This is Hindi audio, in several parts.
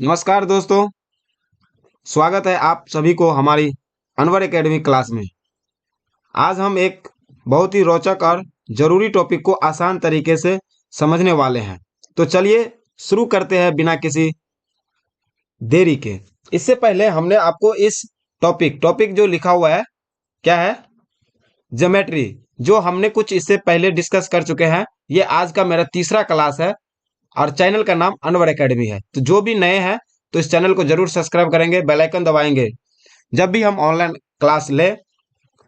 नमस्कार दोस्तों। स्वागत है आप सभी को हमारी अनवर एकेडमी क्लास में। आज हम एक बहुत ही रोचक और ज़रूरी टॉपिक को आसान तरीके से समझने वाले हैं। तो चलिए शुरू करते हैं बिना किसी देरी के। इससे पहले हमने आपको इस टॉपिक जो लिखा हुआ है क्या है, ज्योमेट्री, जो हमने कुछ इससे पहले डिस्कस कर चुके हैं। ये आज का मेरा तीसरा क्लास है और चैनल का नाम अनवर एकेडमी है। तो जो भी नए हैं तो इस चैनल को जरूर सब्सक्राइब करेंगे, बेल आइकन दबाएंगे। जब भी हम ऑनलाइन क्लास ले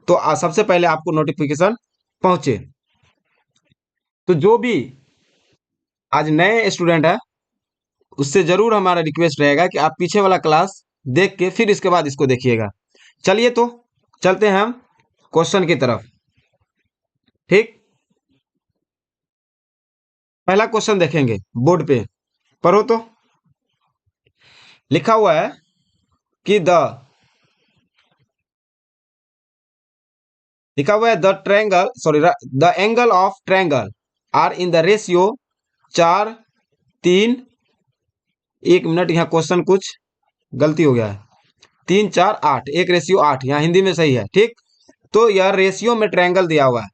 तो सबसे पहले आपको नोटिफिकेशन पहुंचे। तो जो भी आज नए स्टूडेंट है उससे जरूर हमारा रिक्वेस्ट रहेगा कि आप पीछे वाला क्लास देख के फिर इसके बाद इसको देखिएगा। चलिए तो चलते हैं हम क्वेश्चन की तरफ। ठीक, पहला क्वेश्चन देखेंगे बोर्ड पे, पढ़ो तो। लिखा हुआ है कि the triangle the angle of triangle are in the ratio 4 3। एक मिनट, यहाँ क्वेश्चन कुछ गलती हो गया है। 3 4 8, 1:8, यहाँ हिंदी में सही है। ठीक, तो यह रेशियो में ट्रायंगल दिया हुआ है।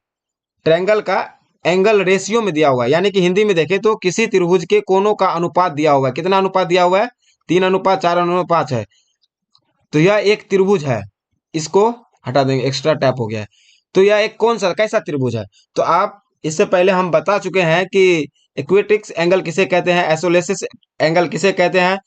ट्रायंगल का एंगल रेशियो में दिया हुआ है, यानी कि हिंदी में देखें तो किसी त्रिभुज के कोनों का अनुपात दिया हुआ है। कितना अनुपात दिया हुआ है? 3:4:5 है। तो यह एक त्रिभुज है। इसको हटा देंगे, एक्स्ट्रा टैप हो गया है। तो यह एक कौन सा कैसा त्रिभुज है? तो आप इससे पहले हम बता चुके हैं कि इक्विटिक्स एंगल किसे कहते हैं, आइसोलेसिस एंगल किसे कहते हैं,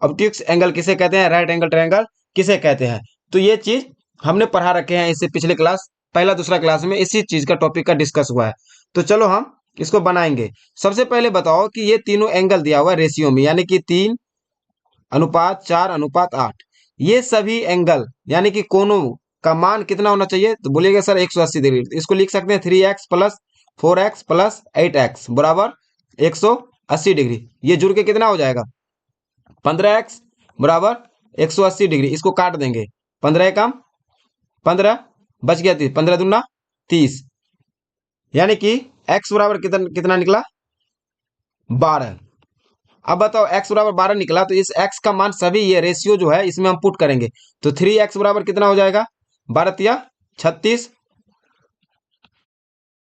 ऑब्ट्यूक्स एंगल किसे कहते हैं, राइट एंगल ट्रायंगल किसे कहते हैं। तो ये चीज हमने पढ़ा रखे हैं इससे पिछले क्लास, पहला दूसरा क्लास में इसी चीज का टॉपिक का डिस्कस हुआ है। तो चलो हम इसको बनाएंगे। सबसे पहले बताओ कि ये तीनों एंगल दिया हुआ है रेशियो में, यानी कि 3:4:8। ये सभी एंगल यानी कि कोनों का मान कितना होना चाहिए? तो बोलिएगा सर 180 डिग्री। इसको लिख सकते हैं 3x + 4x + 8x बराबर 180 डिग्री। ये जुड़ के कितना हो जाएगा? 15x बराबर 180 डिग्री। इसको काट देंगे, 15 कम 15 बच गया 30, 15 दूना 30, यानी कि x बराबर कितना कितना निकला? 12। अब बताओ x बराबर 12 निकला, तो इस x का मान सभी ये रेशियो जो है इसमें हम पुट करेंगे। तो 3x बराबर कितना हो जाएगा? 12 36।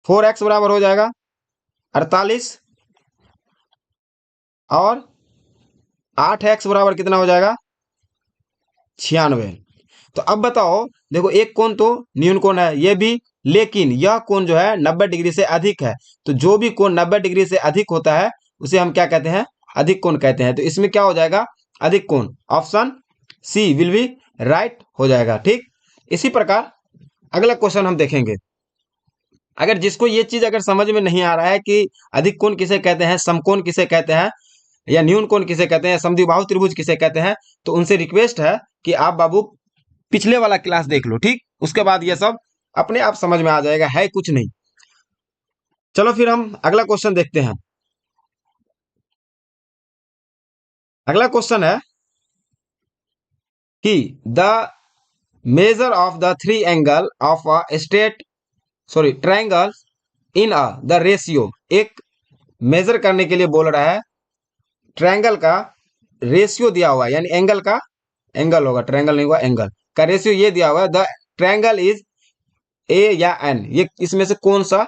4x बराबर हो जाएगा 48 और 8x बराबर कितना हो जाएगा? 96। तो अब बताओ, देखो एक कोण तो न्यून कोण है ये भी, लेकिन यह कोण जो है 90 डिग्री से अधिक है। तो जो भी कोण 90 डिग्री से अधिक होता है उसे हम क्या कहते हैं? अधिक कोण कहते हैं। तो इसमें क्या हो जाएगा? अधिक कोण। Option C will be right हो जाएगा। ठीक, इसी प्रकार अगला क्वेश्चन हम देखेंगे। अगर जिसको ये चीज अगर समझ में नहीं आ रहा है कि अधिक कोण किसे कहते हैं, समकोण किसे कहते हैं, या न्यून कोण किसे कहते हैं, समद्विबाहु त्रिभुज किसे कहते हैं, तो उनसे रिक्वेस्ट है कि आप बाबू पिछले वाला क्लास देख लो। ठीक, उसके बाद ये सब अपने आप समझ में आ जाएगा, है कुछ नहीं। चलो फिर हम अगला क्वेश्चन देखते हैं। अगला क्वेश्चन है कि the measure of the 3 angle of a triangle in the ratio. एक मेजर करने के लिए बोल रहा है, ट्रायंगल का रेशियो दिया हुआ है, यानी एंगल का एंगल होगा, ट्रायंगल नहीं हुआ, एंगल का रेशियो ये दिया हुआ है। द ट्रायंगल इज ए या एन, ये इसमें से कौन सा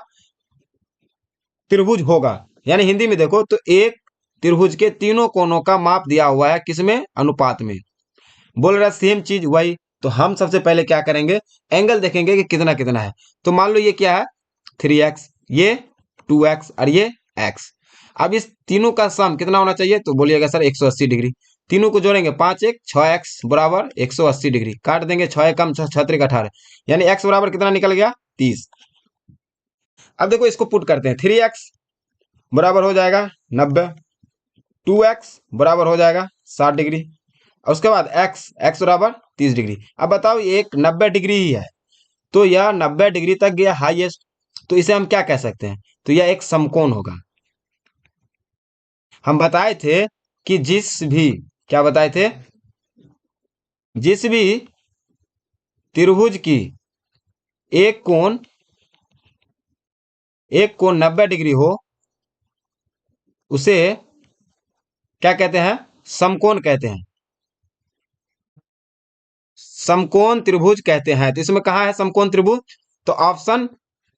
त्रिभुज होगा? यानी हिंदी में देखो तो एक त्रिभुज के तीनों कोनों का माप दिया हुआ है, किसमें? अनुपात में। बोल रहा है सेम चीज वही। तो हम सबसे पहले क्या करेंगे? एंगल देखेंगे कि कितना कितना है। तो मान लो ये क्या है? 3x, ये 2x और ये x। अब इस तीनों का सम कितना होना चाहिए? तो बोलिएगा सर 180 डिग्री। तीनों को जोड़ेंगे 5 1 6x बराबर 180 डिग्री। काट देंगे 6 कम 6 6 18, यानी x बराबर कितना निकल गया? 30। अब देखो इसको पुट करते हैं। 3x बराबर हो जाएगा 90, 2x बराबर हो जाएगा 60 डिग्री, और उसके बाद x बराबर 30 डिग्री। अब बताओ एक 90 डिग्री ही है, तो यह 90 डिग्री तक गया हाईएस्ट। तो इसे हम क्या कह सकते हैं? तो यह एक समकोण होगा। हम बताए थे कि क्या बताए थे? जिस भी त्रिभुज की एक कोण 90 डिग्री हो उसे क्या कहते हैं? समकोण कहते हैं, समकोण त्रिभुज कहते हैं। तो इसमें कहाँ है समकोण त्रिभुज? तो option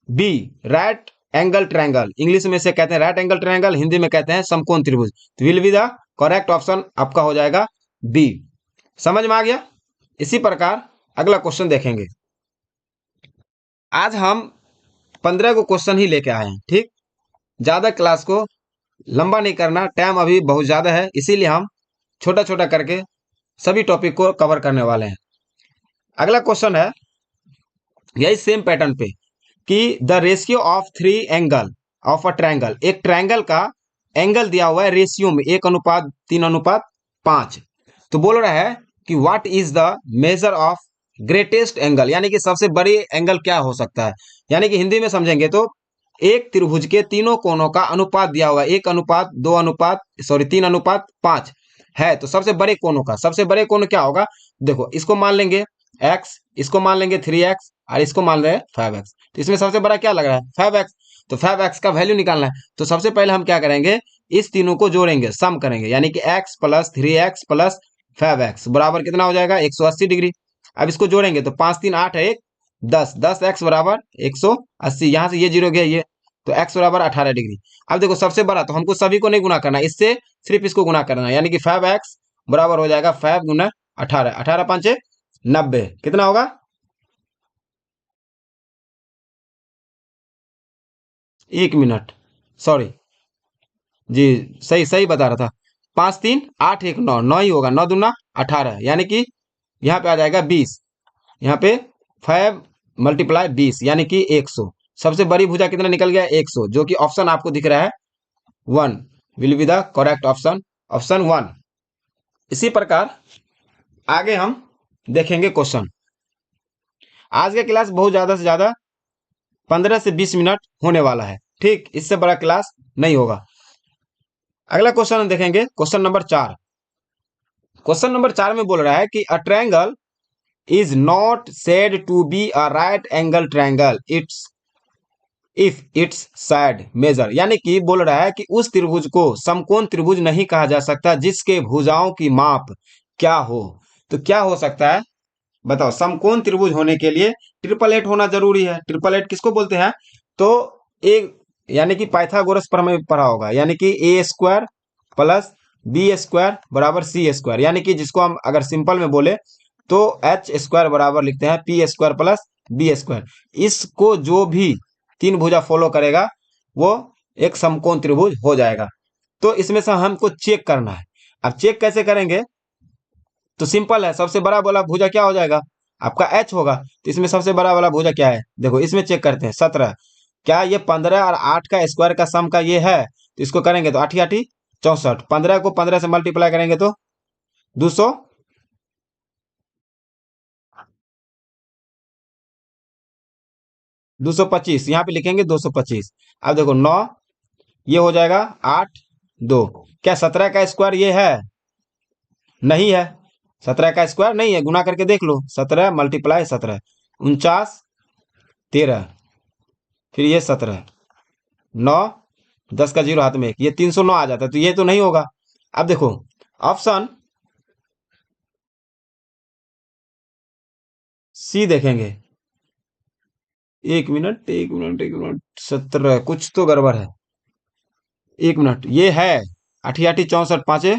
B, right angle triangle. English में से कहते हैं राइट एंगल ट्रायंगल, हिंदी में कहते हैं समकोण त्रिभुज। तो will be the correct option आपका हो जाएगा बी। समझ में आ गया? इसी प्रकार अगला क्वेश्चन देखेंगे। आज हम 15 को क्वेश्चन ही लेके आए हैं, ठीक। ज्यादा क्लास को लंबा नहीं करना, टाइम अभी बहुत ज्यादा है, इसीलिए हम छोटा छोटा करके सभी टॉपिक को कवर करने वाले हैं। अगला क्वेश्चन है यही सेम पैटर्न पे कि the ratio of 3 angle of a triangle, एक ट्रायंगल का एंगल दिया हुआ है रेशियो में 1:3:5। तो बोल रहा है कि what is the measure of greatest angle, यानी कि सबसे बड़ी एंगल क्या हो सकता है। यानी कि हिंदी में समझेंगे तो एक त्रिभुज के तीनों कोनों का अनुपात दिया हुआ है 3:5 है। तो सबसे बड़े कोनों का, सबसे बड़े कोण क्या होगा? देखो, इसको मान लेंगे x, इसको मान लेंगे 3x और इसको मान रहे हैं 5x। तो इसमें सबसे बड़ा क्या लग रहा है? 5x। तो 5x का वैल्यू निकालना है। तो सबसे पहले हम क्या करेंगे, इस तीनों को जोड़ेंगे, सम करेंगे, यानी कि x plus 3x plus 5x बराबर कितना हो जाएगा? 180 डिग्री। अब इसको जोड़ेंगे तो 5 3 8 1 10, 10x बराबर 180। यहां से ये जीरो गया ये, तो x बराबर 18 डिग्री। अब देखो सबसे बड़ा, तो हमको सभी को नहीं गुना करना, इससे सिर्फ इसको गुना करना है, यानी कि 5x बराबर हो जाएगा 5 गुना 18, 18 5 90, कितना होगा? एक मिनट, सॉरी जी, सही सही बता रहा था। 5 3 8 1 9, 9 ही होगा, 9 दूना 18, यानी कि यहाँ पे आ जाएगा 20। यहाँ पे 5 × 20 यानी कि 100। सबसे बड़ी भुजा कितना निकल गया? 100, जो कि ऑप्शन आपको दिख रहा है 1 will be the correct option, option 1। इसी प्रकार आगे हम देखेंगे क्वेश्चन। आज का क्लास बहुत ज्यादा से ज्यादा 15 से 20 मिनट होने वाला है, ठीक, इससे बड़ा क्लास नहीं होगा। अगला क्वेश्चन हम देखेंगे, क्वेश्चन नंबर 4। क्वेश्चन नंबर 4 में बोल रहा है कि a triangle is not said to be a right angle triangle it's if it's side measure, यानी कि बोल रहा है कि उस त्रिभुज को समकोण त्रिभुज नहीं कहा जा सकता जिसके भुजाओं की माप क्या हो। तो क्या हो सकता है बताओ? समकोण त्रिभुज होने के लिए ट्रिपल एट होना जरूरी है। ट्रिपल एट किसको बोलते हैं? तो एक, यानी कि पाइथागोरस पर हमें पढ़ा होगा, यानी कि a² प्लस b² बराबर c², यानी कि जिसको हम अगर सिंपल में बोले तो h² बराबर लिखते हैं p² प्लस b²। इसको जो भी तीन भुजा फॉलो करेगा वो एक समकोण त्रिभुज हो जाएगा। तो इसमें से हमको चेक करना है। अब चेक कैसे करेंगे? तो सिंपल है, सबसे बड़ा वाला भुजा क्या हो जाएगा? आपका h होगा। तो इसमें सबसे बड़ा वाला भुजा क्या है? देखो इसमें चेक करते हैं, 17। क्या ये 15 और 8 का स्क्वायर का सम का ये है? तो इसको करेंगे तो 8 8 64, 15 को 15 से मल्टीप्लाई करेंगे तो 200, 225, यहाँ पे लिखेंगे 225। अब देखो 9, ये हो जाएगा 8 2। क्या 17 का स्क्वायर ये है? नहीं है, 17 का स्क्वायर नहीं है, गुना करके देख लो, 17 × 17 49 13, फिर ये 17 9 10 का जीरो हाथ में एक, ये 309 आ जाता है। तो ये तो नहीं होगा। अब देखो ऑप्शन सी देखेंगे। एक मिनट एक मिनट एक मिनट, 17 कुछ तो गड़बड़ है। एक मिनट, ये है 8 8 64, पांचे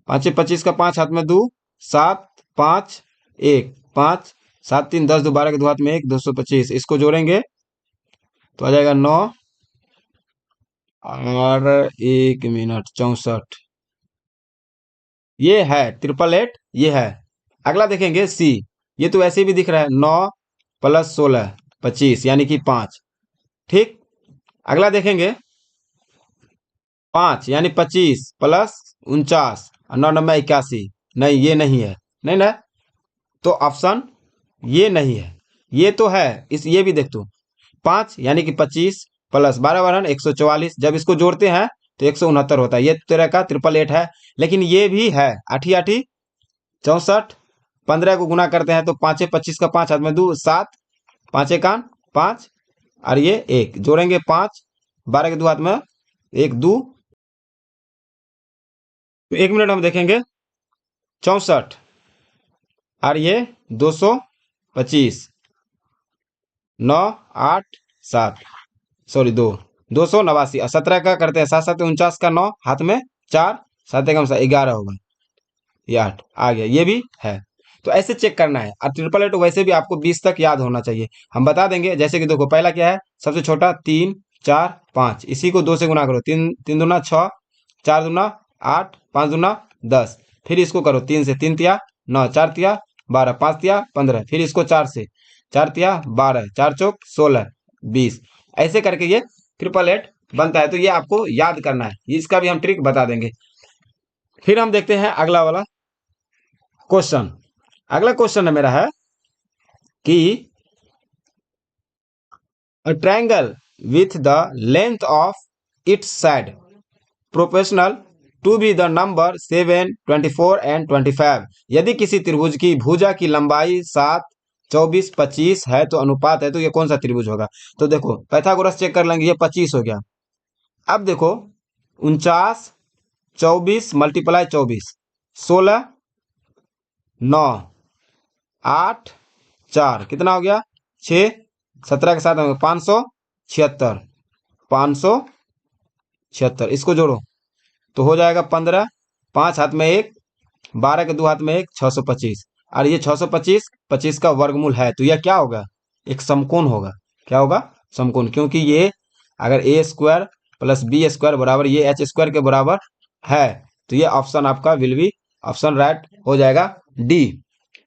पांचे 25 का 5 हाथ में 2 7 5 1 5 7 3 10 2 12 के 2 हाथ में 1 225, इसको जोड़ेंगे तो आ जाएगा 9 और 1 मिनट 64। ये है ट्रिपल एट, ये है। अगला देखेंगे सी। ये तो ऐसे भी दिख रहा है 9 + 16 25, यानी कि 5, ठीक। अगला देखेंगे 5 यानी 25 प्लस 49 और 9 9 81। नहीं, ये नहीं है, नहीं ना। तो ऑप्शन ये नहीं है, ये तो है। इस ये भी देख तू, 5 यानी कि 25 प्लस 12 12 144, जब इसको जोड़ते हैं तो 169 होता है। ये तेरा का ट्रिपल एट है। लेकिन ये भी है 8 8 64, 15 को गुना करते हैं तो 5 25 का 5 हाथ में 2 7 5 1 5 और ये 1 जोड़ेंगे 5 12 के 2 हाथ में 1 2 तो 1 मिनट हम देखेंगे 64 और ये 225, 9 8 7, सॉरी 289 और 17 का करते हैं 7 7 49 का 9 हाथ में 4, 7 एकम 11 होगा, ये 8 आ गया, ये भी है। तो ऐसे चेक करना है। और ट्रिपल एट वैसे भी आपको 20 तक याद होना चाहिए, हम बता देंगे। जैसे कि देखो पहला क्या है, सबसे छोटा 3 4 5, इसी को 2 से गुना करो, 3 3 दूना 6, 4 दूना 8, 5 दूना 10, फिर इसको करो 3 से, 3 तिया 9, 4 तिया 12, 5 तिया 15, फिर इसको 4 से, 4 तिया 12, 4 चौक 16, 20, ऐसे करके ये ट्रिपल एट बनता है। तो ये आपको याद करना है, इसका भी हम ट्रिक बता देंगे। फिर हम देखते हैं अगला वाला क्वेश्चन। अगला क्वेश्चन मेरा है कि a triangle with the length of its side proportional to be the number 7, 24 and 25। यदि किसी त्रिभुज की भुजा की लंबाई 7, 24, 25 है तो अनुपात है, तो ये कौन सा त्रिभुज होगा? तो देखो पैथागोरस चेक कर लेंगे, ये 25 हो गया। अब देखो 49, 24 मल्टीप्लाई 24, 16, 9, 8, 4 कितना हो गया? 6, 17 के साथ 576, 576 इसको जोड़ो तो हो जाएगा 15, 5 हाथ में 1, 12 के 2 हाथ में 1, 625। और ये 625 25 का वर्गमूल है, तो यह क्या होगा? एक समकोण होगा। क्या होगा? समकोण, क्योंकि ये अगर ए स्क्वायर प्लस बी स्क्वायर बराबर ये एच स्क्वायर के बराबर है, तो ये ऑप्शन आपका विल बी ऑप्शन राइट हो जाएगा डी।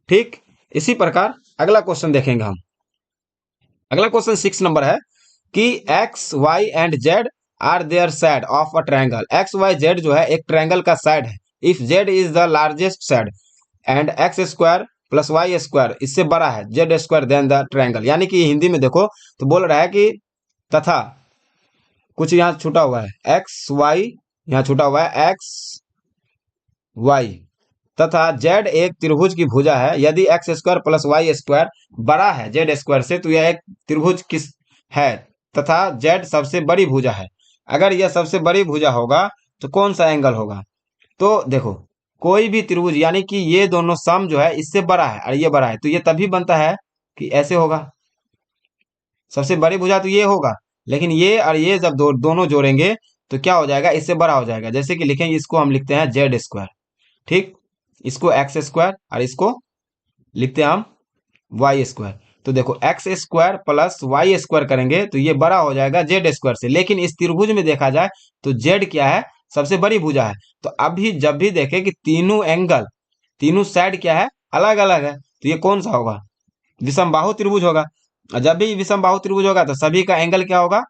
ठीक, इसी प्रकार अगला क्वेश्चन देखेंगे हम। अगला क्वेश्चन 6 नंबर है कि X Y and Z are their side of a triangle. X Y Z जो है एक ट्रायंगल का साइड है। If Z is the largest side and X square plus Y square इससे बड़ा है Z square then the triangle. यानी कि हिंदी में देखो तो बोल रहा है कि तथा कुछ यहाँ छूटा हुआ है, एक्स वाई यहाँ छूटा हुआ है, एक्स वाई तथा जेड एक त्रिभुज की भुजा है। यदि X square plus Y square बड़ा है जेड स्क्वायर से, तो यह एक त्रिभुज किस है तथा जेड सबसे बड़ी भुजा है। अगर यह सबसे बड़ी भुजा होगा तो कौन सा एंगल होगा? तो देखो कोई भी त्रिभुज यानी कि ये दोनों सम जो है इससे बड़ा है और ये बड़ा है, तो ये तभी बनता है कि ऐसे होगा, सबसे बड़ी भुजा तो ये होगा। लेकिन ये और ये जब दोनों जोड़ेंगे तो क्या हो जाएगा? इससे बड़ा हो जाएगा। जैसे कि लिखेंगे, इसको हम लिखते हैं जेड स्क्वायर, ठीक, इसको एक्स स्क्वायर और इसको लिखते हैं हम वाई स्क्वायर। तो देखो X square plus Y square करेंगे तो ये बड़ा हो जाएगा जेड स्क्वायर से। लेकिन इस त्रिभुज में देखा जाए तो जेड क्या है? सबसे बड़ी भुजा है। तो अभी जब भी देखें कि तीनों एंगल, तीनों साइड क्या है? अलग अलग है, तो ये कौन सा होगा? विषमबाहु त्रिभुज होगा। और जब भी विषमबाहु त्रिभुज होगा तो सभी का एंगल क्या होगा?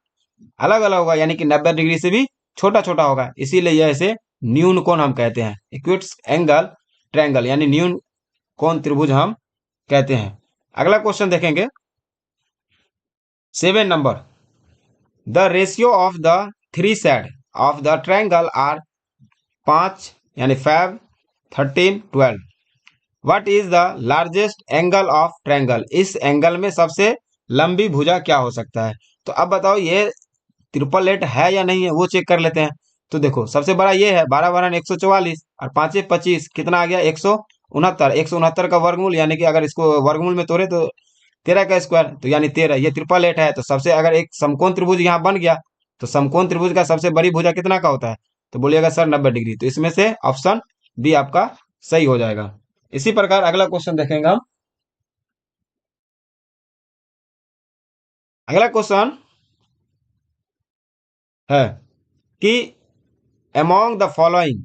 अलग अलग होगा, यानी कि 90 डिग्री से भी छोटा छोटा होगा। इसीलिए यह इसे न्यून कोण हम कहते हैं, इक्विट्स एंगल ट्रायंगल, यानी न्यून कोण त्रिभुज हम कहते हैं। अगला क्वेश्चन देखेंगे 7 number. The ratio of the three side of the triangle are 5 यानी 5, 13, 12। What is the largest angle of triangle? इस एंगल में सबसे लंबी भुजा क्या हो सकता है? तो अब बताओ ये ट्रिपल एट है या नहीं है, वो चेक कर लेते हैं। तो देखो सबसे बड़ा ये है, 12 12 144 और 5 25 कितना आ गया? 169। 169 का वर्गमूल यानी कि अगर इसको वर्गमूल में तोड़े तो 13 का स्क्वायर, तो यानी 13। ये ट्रिपल एट है, तो सबसे अगर एक समकोण त्रिभुज यहाँ बन गया तो समकोण त्रिभुज का सबसे बड़ी भुजा कितना का होता है? तो बोलिएगा सर 90 डिग्री। तो इसमें से ऑप्शन बी आपका सही हो जाएगा। इसी प्रकार अगला क्वेश्चन देखेंगे हम। अगला क्वेश्चन है कि among the following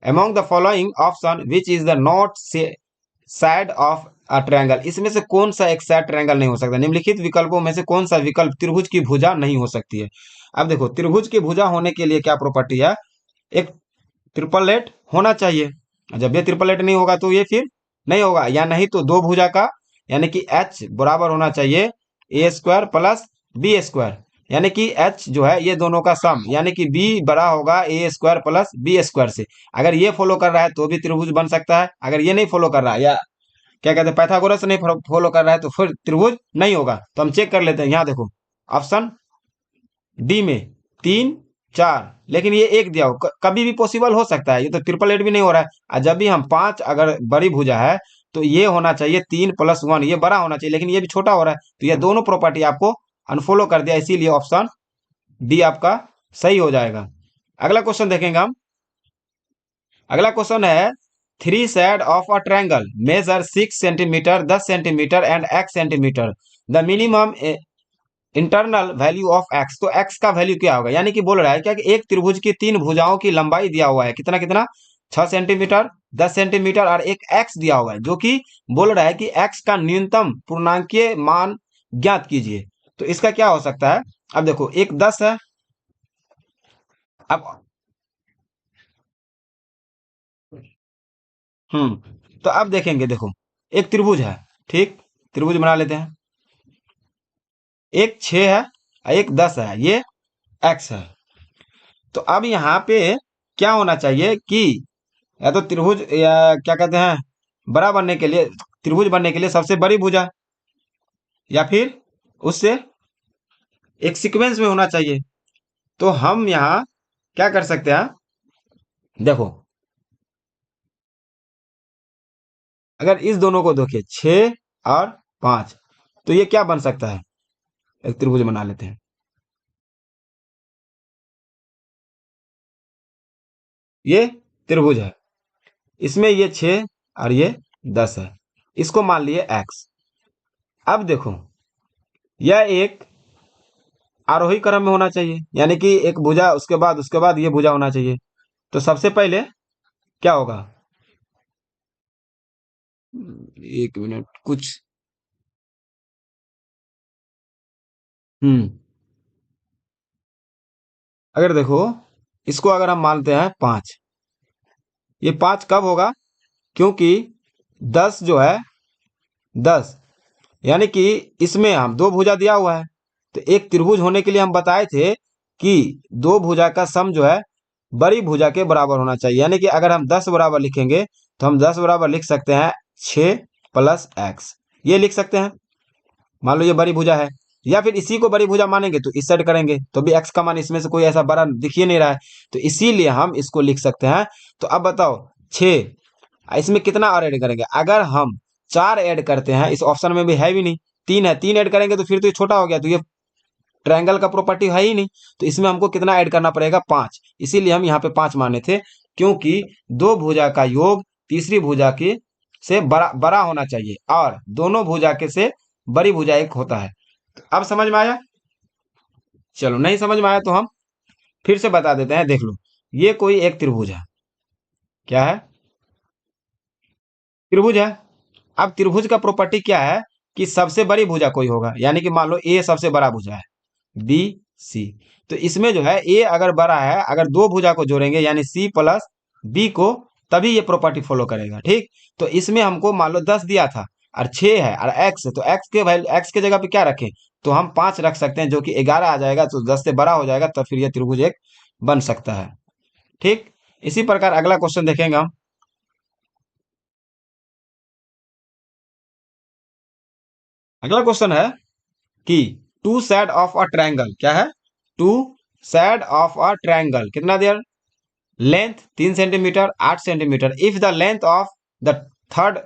among the following option which is the not side of a triangle। इसमें से कौन सा एक साइड ट्रायंगल नहीं हो सकता? निम्नलिखित विकल्पों में से कौन सा विकल्प त्रिभुज की भुजा नहीं हो सकती है? अब देखो त्रिभुज की भुजा होने के लिए क्या प्रॉपर्टी है? एक ट्रिपलेट होना चाहिए। जब ये ट्रिपलेट नहीं होगा तो ये फिर नहीं होगा, या नहीं तो दो भुजा का यानी कि एच बराबर होना चाहिए ए स्क्वायर प्लस बी स्क्वायर, यानी कि एच जो है ये दोनों का सम, यानी कि बी बड़ा होगा ए स्क्वायर प्लस बी स्क्वायर से। अगर ये फॉलो कर रहा है तो भी त्रिभुज बन सकता है, अगर ये नहीं फॉलो कर रहा है या क्या कहते हैं पैथागोरस नहीं फॉलो कर रहा है तो फिर त्रिभुज नहीं होगा। तो हम चेक कर लेते हैं। यहाँ देखो ऑप्शन डी में 3 4, लेकिन ये एक दिया हो, कभी भी पॉसिबल हो सकता है, ये तो ट्रिपल एट भी नहीं हो रहा है। और जब भी हम 5 अगर बड़ी भुजा है तो ये होना चाहिए 3+1, ये बड़ा होना चाहिए, लेकिन ये भी छोटा हो रहा है, तो ये दोनों प्रॉपर्टी आपको अनफॉलो कर दिया, इसीलिए ऑप्शन डी आपका सही हो जाएगा। अगला क्वेश्चन देखेंगे हम। अगला क्वेश्चन है, three side of a triangle measure 6 centimetre, 10 centimetre and x centimetre, the minimum internal value of x। तो x का वैल्यू क्या होगा, यानी कि बोल रहा है क्या कि एक त्रिभुज की 3 भुजाओं की लंबाई दिया हुआ है, कितना कितना, 6 सेंटीमीटर, 10 सेंटीमीटर और एक x दिया हुआ है, जो कि बोल रहा है कि x का न्यूनतम पूर्णांकीय मान ज्ञात कीजिए। तो इसका क्या हो सकता है, अब देखो एक 10 है। अब तो अब देखेंगे, देखो एक त्रिभुज है, ठीक, त्रिभुज बना लेते हैं। एक 6 है और एक 10 है, ये x है। तो अब यहाँ पे क्या होना चाहिए कि या तो त्रिभुज, या क्या कहते हैं, बड़ा बनने के लिए, त्रिभुज बनने के लिए सबसे बड़ी भुजा, या फिर उससे एक सीक्वेंस में होना चाहिए। तो हम यहाँ क्या कर सकते हैं, देखो अगर इस दोनों को देखिए 6 और 5, तो ये क्या बन सकता है, एक त्रिभुज बना लेते हैं। ये त्रिभुज है, इसमें ये 6 और ये 10 है, इसको मान लिए x। अब देखो यह एक आरोही क्रम में होना चाहिए, यानी कि एक भुजा उसके बाद ये भुजा होना चाहिए। तो सबसे पहले क्या होगा, 1 मिनट कुछ, हम्म अगर देखो इसको अगर हम मानते हैं 5, ये 5 कब होगा, क्योंकि 10 जो है, 10 यानी कि इसमें हम दो भुजा दिया हुआ है, तो एक त्रिभुज होने के लिए हम बताए थे कि दो भुजा का सम जो है बड़ी भुजा के बराबर होना चाहिए, यानी कि अगर हम 10 बराबर लिखेंगे तो हम 10 बराबर लिख सकते हैं 6+x, ये लिख सकते हैं। मान लो ये बड़ी भुजा है, या फिर इसी को बड़ी भुजा मानेंगे तो इस साइड करेंगे तो भी x का मान इसमें से कोई ऐसा बड़ा दिख ही नहीं रहा है, तो इसीलिए हम इसको लिख सकते हैं। तो अब बताओ 6, इसमें कितना और ऐड करेंगे, अगर हम 4 ऐड करते हैं, इस ऑप्शन में भी है भी नहीं, 3 है, 3 ऐड करेंगे तो फिर तो ये छोटा हो गया, तो ये ट्रायंगल का प्रॉपर्टी है ही नहीं, तो इसमें हमको कितना ऐड करना पड़ेगा, 5, इसीलिए हम यहाँ पे 5 माने थे, क्योंकि दो भुजा का योग तीसरी भुजा के से बड़ा बड़ा होना चाहिए, और दोनों भुजा के से बड़ी भुजा एक होता है। तो अब समझ में आया, चलो नहीं समझ में आया तो हम फिर से बता देते हैं, देख लो ये कोई एक त्रिभुज है, क्या है, त्रिभुज है। अब त्रिभुज का प्रॉपर्टी क्या है कि सबसे बड़ी भुजा कोई होगा, यानी कि मान लो ए सबसे बड़ा भुजा है, बी सी, तो इसमें जो है ए अगर बड़ा है, अगर दो भुजा को जोड़ेंगे यानी सी प्लस बी को, तभी ये प्रॉपर्टी फॉलो करेगा, ठीक। तो इसमें हमको मान लो 10 दिया था और 6 है और एक्स है, तो एक्स के वैल्यू, एक्स के जगह पे क्या रखें, तो हम 5 रख सकते हैं, जो कि 11 आ जाएगा, तो 10 से बड़ा हो जाएगा, तो फिर ये त्रिभुज एक बन सकता है, ठीक। इसी प्रकार अगला क्वेश्चन देखेंगे हम। अगला क्वेश्चन है कि two side of a triangle, क्या है, two side of a triangle कितना दिया, length 3 centimetre, 8 centimetre, if the length of the third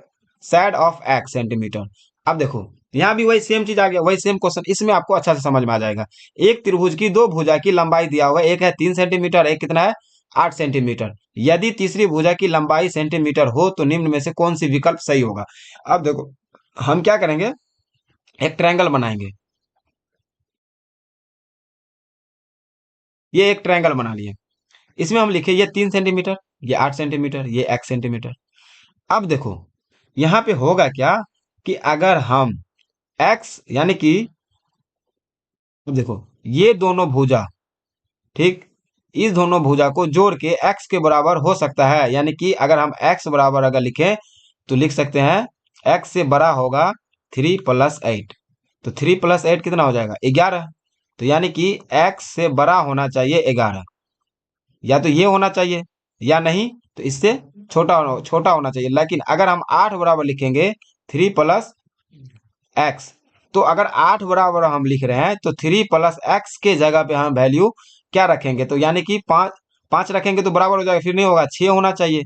side of x centimetre. अब देखो यहाँ भी वही सेम चीज आ गया, वही सेम क्वेश्चन, इसमें आपको अच्छा से समझ में आ जाएगा। एक त्रिभुज की दो भुजा की लंबाई दिया हुआ है, एक है 3 सेंटीमीटर, एक कितना है 8 सेंटीमीटर, यदि तीसरी भुजा की लंबाई सेंटीमीटर हो तो निम्न में से कौन सी विकल्प सही होगा। अब देखो हम क्या करेंगे, एक ट्रायंगल बनाएंगे, ये एक ट्रायंगल बना लिए, इसमें हम लिखे ये 3 सेंटीमीटर, ये 8 सेंटीमीटर, ये x सेंटीमीटर। अब देखो यहाँ पे होगा क्या कि अगर हम x यानी कि, अब देखो ये दोनों भुजा, ठीक, इस दोनों भुजा को जोड़ के x के बराबर हो सकता है, यानी कि अगर हम x बराबर अगर लिखें तो लिख सकते हैं x से बड़ा होगा 3+8, तो 3+8 कितना हो जाएगा 11, तो यानी कि x से बड़ा होना चाहिए 11, या तो ये होना चाहिए या नहीं तो इससे छोटा होना चाहिए, लेकिन अगर हम 8 बराबर लिखेंगे 3+x, तो अगर 8 बराबर हम लिख रहे हैं तो 3+x के जगह पे हम वैल्यू क्या रखेंगे, तो यानी कि 5 5 रखेंगे तो बराबर हो जाएगा, फिर नहीं होगा, 6 होना चाहिए,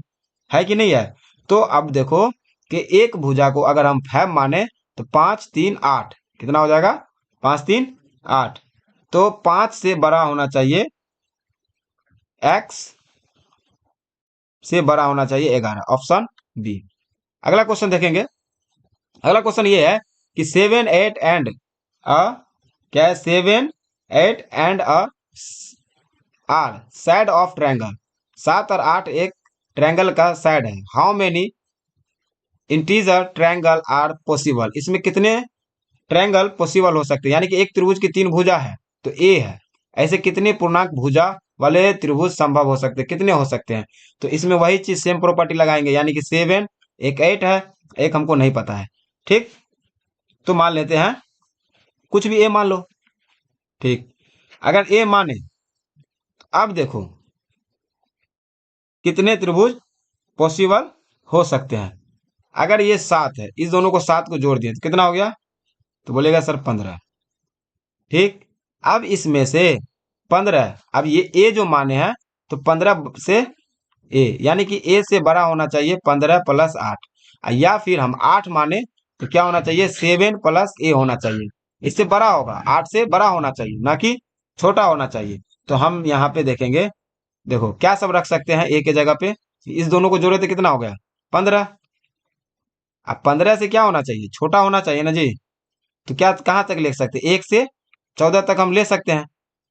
है कि नहीं है। तो अब देखो कि एक भुजा को अगर हम 5 माने तो 5 3 8 कितना हो जाएगा, 5 3 8। तो 5 से बड़ा होना चाहिए, x से बड़ा होना चाहिए 11, ऑप्शन बी। अगला क्वेश्चन देखेंगे। अगला क्वेश्चन ये है कि 7 8 एंड अ क्या है, 7 8 and a are side of triangle, 7 और 8 एक ट्रायंगल का साइड है। How many integer triangle are possible, इसमें कितने ट्रायंगल पॉसिबल हो सकते हैं, यानी कि एक त्रिभुज की 3 भुजा है तो ए है, ऐसे कितने पूर्णांक भुजा वाले त्रिभुज संभव हो सकते हैं, कितने हो सकते हैं। तो इसमें वही चीज सेम प्रॉपर्टी लगाएंगे, यानी कि 7 एक 8 है, एक हमको नहीं पता है, ठीक। तो मान लेते हैं कुछ भी ए मान लो, ठीक। अगर ए माने, अब देखो कितने त्रिभुज पॉसिबल हो सकते हैं। अगर ये 7 है, इस दोनों को 7 को जोड़ दिए तो कितना हो गया, तो बोलेगा सर 15, ठीक। अब इसमें से 15, अब ये ए जो माने हैं तो 15 से ए, यानी कि ए से बड़ा होना चाहिए 15 प्लस 8, या फिर हम 8 माने तो क्या होना चाहिए, 7 प्लस ए होना चाहिए, इससे बड़ा होगा, 8 से बड़ा होना चाहिए, ना कि छोटा होना चाहिए। तो हम यहाँ पे देखेंगे, देखो क्या सब रख सकते हैं ए के जगह पे, इस दोनों को जोड़े तो कितना हो गया, 15। अब 15 से क्या होना चाहिए, छोटा होना चाहिए ना जी। तो क्या कहाँ तक लिख सकते हैं, 1 से 14 तक हम ले सकते हैं,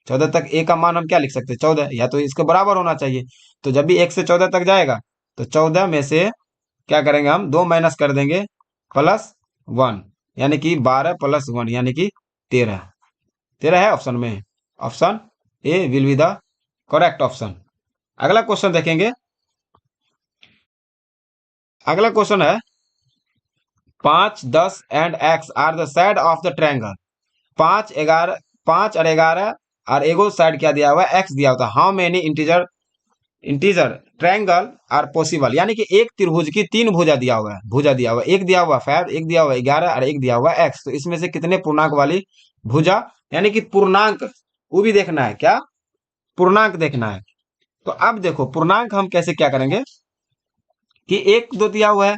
14 तक ए का मान हम क्या लिख सकते हैं, 14, या तो इसके बराबर होना चाहिए। तो जब भी 1 से 14 तक जाएगा तो 14 में से क्या करेंगे, हम 2 माइनस कर देंगे, प्लस 1, यानी कि 12 प्लस 1 यानी कि 13, 13 है ऑप्शन में, option A will be the correct option. अगला क्वेश्चन देखेंगे। अगला क्वेश्चन है 5 10 and x are the side of the triangle, 5 11, 5 और 11 और एगो साइड क्या दिया हुआ है, x दिया हुआ है। How many integer integer triangle are possible, यानी कि एक त्रिभुज की 3 भुजा दिया हुआ है, भुजा दिया हुआ है, एक दिया हुआ 5, एक दिया हुआ 11 और एक दिया हुआ x। तो इसमें से कितने पूर्णांक वाली भुजा, यानी कि पूर्णांक, वो भी देखना है, क्या पूर्णांक देखना है। तो अब देखो पूर्णांक हम कैसे क्या करेंगे कि एक दो दिया हुआ है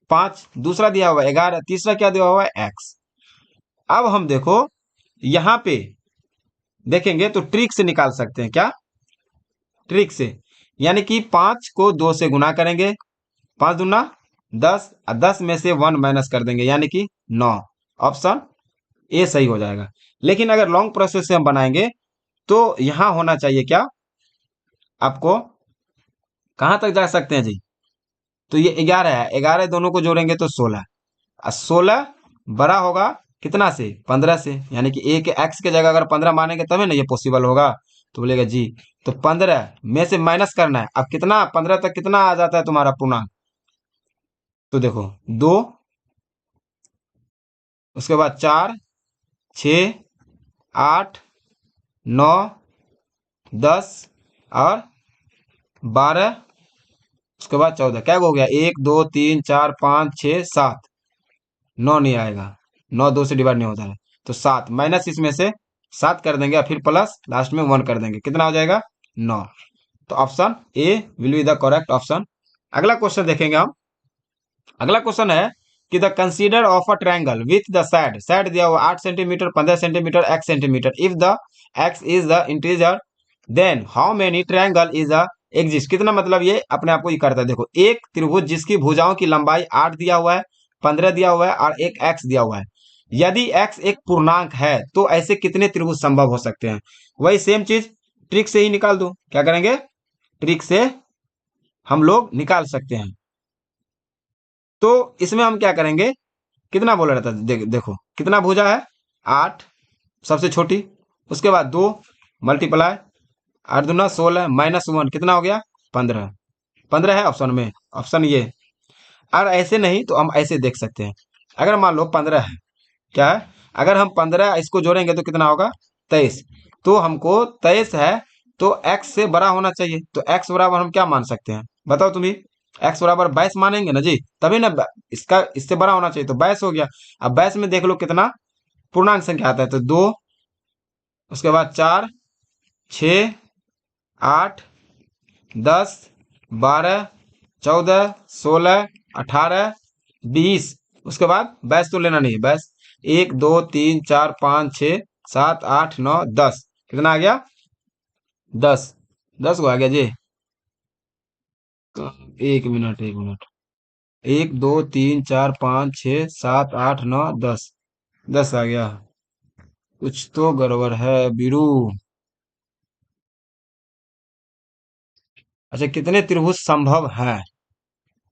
5, दूसरा दिया हुआ है 11, तीसरा क्या दिया हुआ है x। अब हम देखो यहां पे देखेंगे तो ट्रिक से निकाल सकते हैं, क्या ट्रिक से, यानी कि 5 को 2 से गुना करेंगे, 5 दूना 10 और 10 में से 1 माइनस कर देंगे, यानी कि 9, ऑप्शन ए सही हो जाएगा। लेकिन अगर लॉन्ग प्रोसेस से हम बनाएंगे तो यहां होना चाहिए क्या, आपको कहां तक जा सकते हैं जी, तो ये 11 है, 11 दोनों को जोड़ेंगे तो 16, और 16 बड़ा होगा कितना से, 15 से, यानी कि ए के एक्स के जगह अगर 15 मानेंगे तभी ना ये पॉसिबल होगा। तो बोलेगा जी, तो 15 में से माइनस करना है, अब कितना 15 तक कितना आ जाता है तुम्हारा पूर्णांक, तो देखो 2, उसके बाद 4 6 8 9 10 और 12, उसके बाद 14, क्या हो गया, 1 2 3 4 5 6 7, 9 नहीं आएगा, 9 2 से डिवाइड नहीं होता है, तो 7 माइनस इसमें से 7 कर देंगे, फिर प्लस लास्ट में 1 कर देंगे, कितना हो जाएगा 9। तो option A will be the correct option. अगला क्वेश्चन देखेंगे हम। अगला क्वेश्चन है कि the consider of a triangle with the side, side दिया हुआ 8 centimetre 15 centimetre x centimetre, if the x is the integer then how many triangle is a exist, कितना मतलब ये अपने आप को ही करता है। देखो एक त्रिभुज जिसकी भुजाओं की लंबाई 8 दिया हुआ है, 15 दिया हुआ है और एक x दिया हुआ है, यदि x एक पूर्णांक है तो ऐसे कितने त्रिभुज संभव हो सकते हैं। वही सेम चीज ट्रिक से ही निकाल दो, क्या करेंगे, ट्रिक से हम लोग निकाल सकते हैं। तो इसमें हम क्या करेंगे, कितना बोला रहता है, देखो कितना भुजा है, 8 सबसे छोटी, उसके बाद 2 मल्टीप्लाई 8 दूना 16 माइनस 1 कितना हो गया 15, 15 है ऑप्शन में, ऑप्शन ये। और ऐसे नहीं तो हम ऐसे देख सकते हैं, अगर मान लो 15 है, क्या है, अगर हम 15 इसको जोड़ेंगे तो कितना होगा 23, तो हमको 23 है तो x से बड़ा होना चाहिए, तो x बराबर हम क्या मान सकते हैं, बताओ तुम्हें, x बराबर 22 मानेंगे ना जी, तभी ना इसका इससे बड़ा होना चाहिए, तो 22 हो गया। अब 22 में देख लो कितना पूर्णांक संख्या आता है, तो 2, उसके बाद 4 6, 8, 10, 12, 14, 16, 18, 20। उसके बाद बैच तो लेना नहीं है। बैच 1, 2, 3, 4, 5, 6, 7, 8, 9, 10। कितना आ गया? 10। 10 को आ गया जी। तो 1 मिनट, 1 मिनट। 1, 2, 3, 4, 5, 6, 7, 8, 9, 10। 10 आ गया। कुछ तो गड़बड़ है बीरू। अच्छा, कितने त्रिभुज संभव हैं?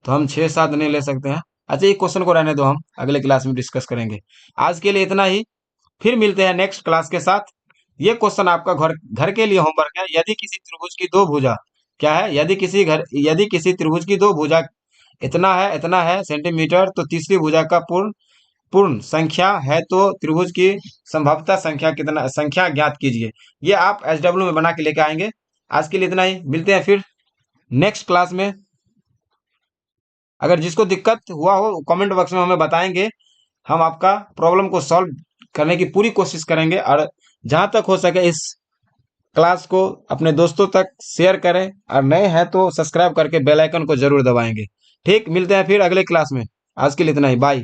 तो हम 6 7 नहीं ले सकते हैं। अच्छा, ये क्वेश्चन को रहने दो, हम अगले क्लास में डिस्कस करेंगे। आज के लिए इतना ही। फिर मिलते हैं नेक्स्ट क्लास के साथ। ये क्वेश्चन आपका घर घर के लिए होमवर्क है। यदि किसी त्रिभुज की दो भुजा, क्या है? यदि किसी त्रिभुज की दो भुजा इतना है सेंटीमीटर, तो तीसरी भुजा का पूर्ण पूर्ण संख्या है, तो त्रिभुज की संभवतः संख्या ज्ञात कीजिए। ये आप SW में बना के लेके आएंगे। आज के लिए इतना ही। मिलते हैं फिर नेक्स्ट क्लास में। अगर जिसको दिक्कत हुआ हो कमेंट बॉक्स में हमें बताएंगे। हम आपका प्रॉब्लम को सॉल्व करने की पूरी कोशिश करेंगे, और जहां तक हो सके इस क्लास को अपने दोस्तों तक शेयर करें, और नए हैं तो सब्सक्राइब करके बेल आइकन को जरूर दबाएंगे। ठीक, मिलते हैं फिर अगले क्लास में। आज के लिए इतना ही। बाय।